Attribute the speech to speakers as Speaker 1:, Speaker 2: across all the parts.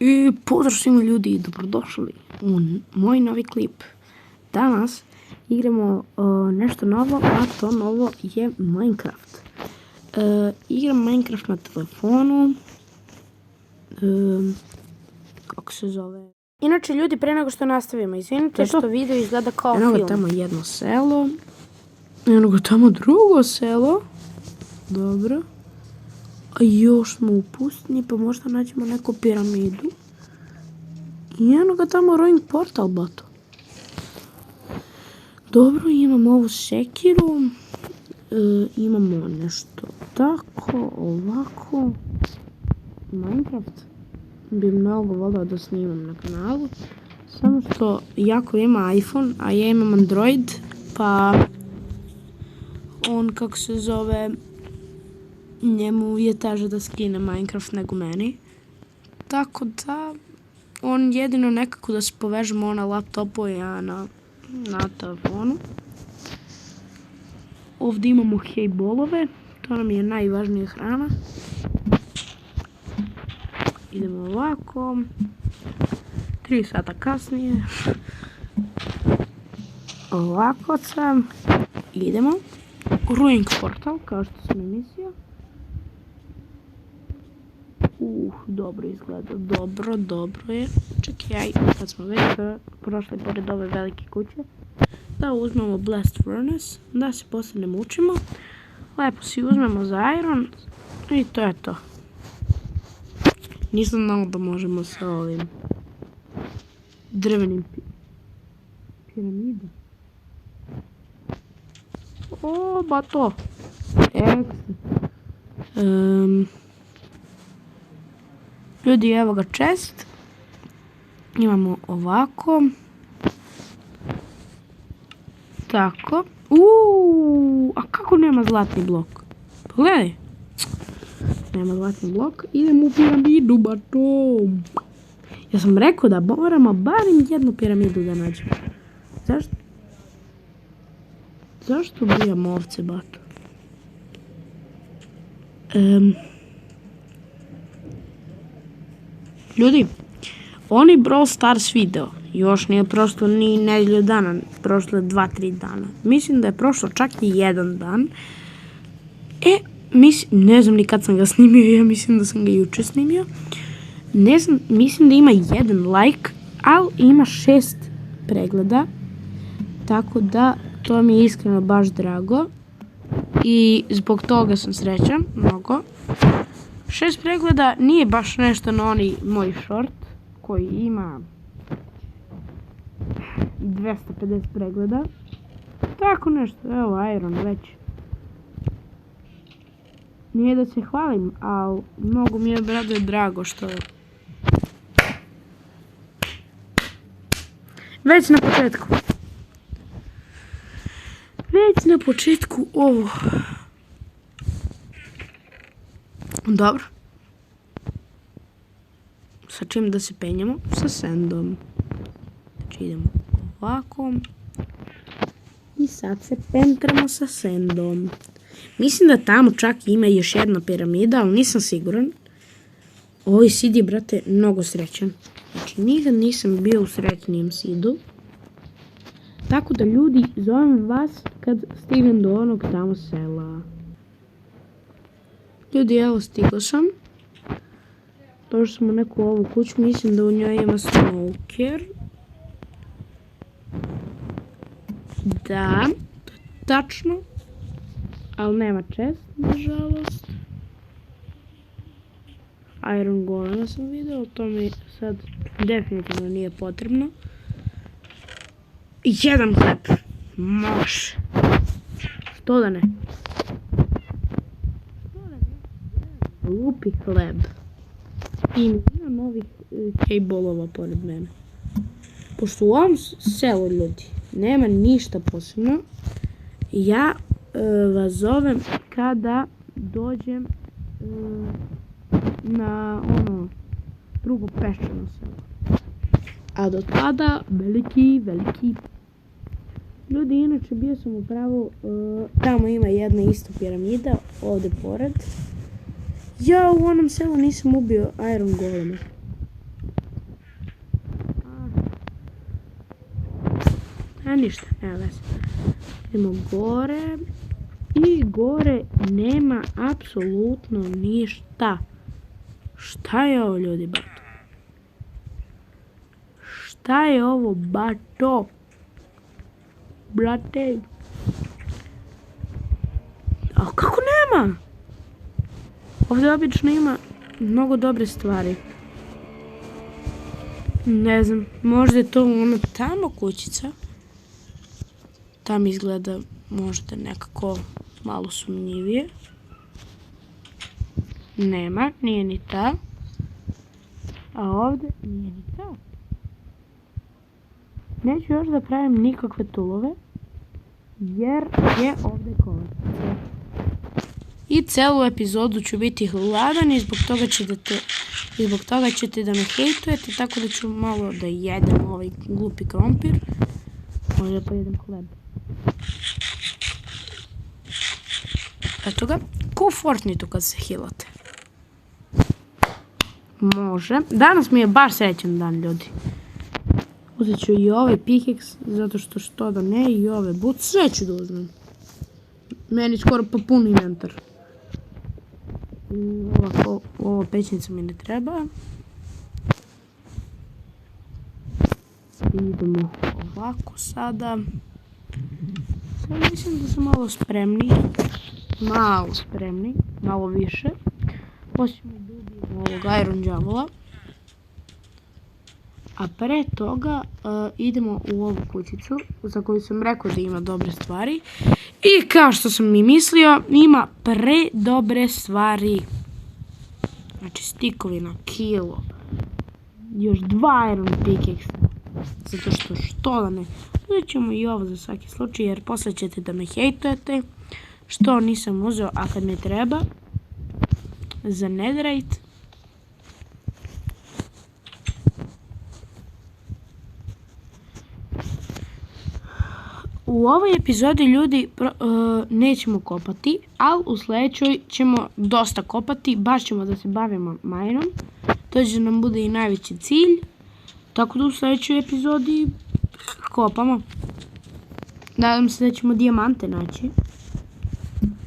Speaker 1: I pozdrav svima ljudi i dobrodošli u moj novi klip. Danas igramo nešto novo, a to novo je Minecraft. Igram Minecraft na telefonu. Kako se zove? Inače ljudi, pre nego što nastavimo, izvinite što video izgleda kao film. Eno ga tamo jedno selo. Eno ga tamo drugo selo. Dobro. A još smo u pustinji, pa možda nađemo neku piramidu. I eno ga tamo Rowing Portal, bato. Dobro, imamo ovu sekiru. Imamo nešto tako, ovako. Minecraft bi mnogo volio da snimam na kanalu. Samo što jako ima iPhone, a ja imam Android, pa on, kako se zove, njemu je teže da skine Minecraft nego meni. Tako da on jedino nekako da se povežemo na laptopu, ja na telefonu. Ovdje imamo hejbolove, to nam je najvažnija hrana. Idemo ovako. 3 sata kasnije. Ovako sam. Idemo. Rowing Portal, kao što sam i mislio. Dobro izgleda. Dobro je. Čekaj, kad smo već prošli pored ove velike kuće, da uzmemo Blast Furnace, da se poslije ne mučimo. Lepo si uzmemo za iron i to je to. Nisam znao da možemo sa ovim drvenim piramidom. O, bato. Ljudi, evo ga chest. Imamo ovako. Tako. A kako nema zlatni blok? Pogledaj. Nema zlatni blok. Idemo u piramidu, bato. Ja sam rekao da moramo barem jednu piramidu da nađemo. Zašto ubijamo ovce, bato? Ljudi, oni Brawl Stars video, još nije prošlo ni nedelju dana, prošlo 2-3 dana. Mislim da je prošlo čak i 1 dan. Ne znam ni kad sam ga snimio, ja mislim da sam ga juče snimio. Ne znam, mislim da ima 1 like, ali ima 6 pregleda. Tako da, to mi je iskreno baš drago. I zbog toga sam srećan, mnogo. 6 pregleda nije baš nešto na onaj moj short, koji ima 250 pregleda. Tako nešto, evo iron već. Nije da se hvalim, ali mnogo mi je brado drago što je. Već na početku ovo. Dobro. Sa čim da se penjamo? Sa sandom. Znači idemo ovako. I sad se pentramo sa sandom. Mislim da tamo čak ima još jedna piramida, ali nisam siguran. Ovaj sid je, brate, mnogo srećan. Znači nikad nisam bio u srećnijem sidu. Tako da ljudi, zovem vas kad stignem do onog tamo sela. Ljudi, evo stigla sam. Došli smo u neku ovu kuću, mislim da u njoj ima smoker. Da, tačno. Ali nema chest, nažalost. Iron golema sam vidio, to mi sad definitivno nije potrebno. Jedan hleb. Može. Što da ne? Lupi hleb. I ima novih hejbolova pored mene. Pošto u ovom selu, ljudi, nema ništa posebno, ja vas zovem kada dođem na ono drugo peščano selo. A do tada veliki. Ljudi, inače bio sam u pravu, tamo ima jedna isto piramida, ovdje pored. Ja u onom selu nisam ubio iron golema. Ništa, nema veze. Idemo gore. I gore nema apsolutno ništa. Šta je ovo, ljudi, bato? Šta je ovo, bato? Brate. A kako nema? Ovdje obično ima mnogo dobre stvari. Ne znam, možda je to ono tamo kućica. Tam izgleda možda nekako malo sumnjivije. Nema, nije ni ta. A ovdje nije ni ta. Neću još da pravim nikakve tulove, jer je ovdje kovačica. I celu epizodu ću biti hladan i zbog toga ćete da me hejtujete, tako da ću malo da jedem ovaj glupi krompir. Možda pa jedem hleb. Eto ga, ko u Fortniteu kad se hilate. Može. Danas mi je baš srećan dan, ljudi. Uzet ću i ovaj pickaxe, zato što da ne, i ove boots, sve ću da uzmem. Meni skoro popuni inventar. Ovako, ova pećnica mi ne treba. Idemo ovako sada. Sad mislim da sam malo spremni. Malo više. Poslije da ubijemo ovog Iron Djavola. A pre toga idemo u ovu kućicu za koju sam rekao da ima dobre stvari. I kao što sam i mislio, ima predobre stvari. Znači stikovi na kilo. Još 2 iron pickaxe. Zato što da ne. Uzet ćemo i ovo za svaki slučaj, jer posle ćete da me hejtujete. Što nisam uzeo, a kad mi treba. Za netherite. U ovoj epizodi, ljudi, nećemo kopati, ali u sljedećoj ćemo dosta kopati, baš ćemo da se bavimo mineom. To će nam bude i najveći cilj, tako da u sljedećoj epizodi kopamo. Nadam se da ćemo dijamante naći.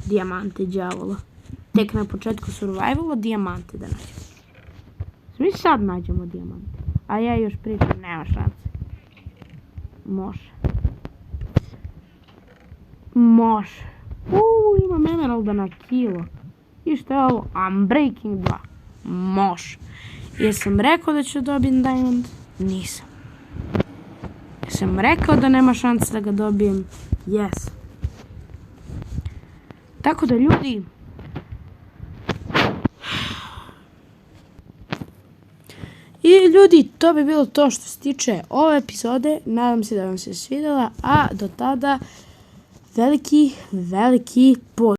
Speaker 1: Dijamante đavola. Tek na početku survivala dijamante da nađemo. Mi sad nađemo dijamante, a ja još pričam, nema šanse. Može. Imam emeralda na kilo. I što je ovo? Unbreaking 2. Može. Jesam rekao da ću dobijem diamond? Nisam. Jesam rekao da nema šanse da ga dobijem? Jesam. Tako da, ljudi, to bi bilo to što se tiče ove epizode. Nadam se da vam se svidjela, a do tada veliki pozdrav.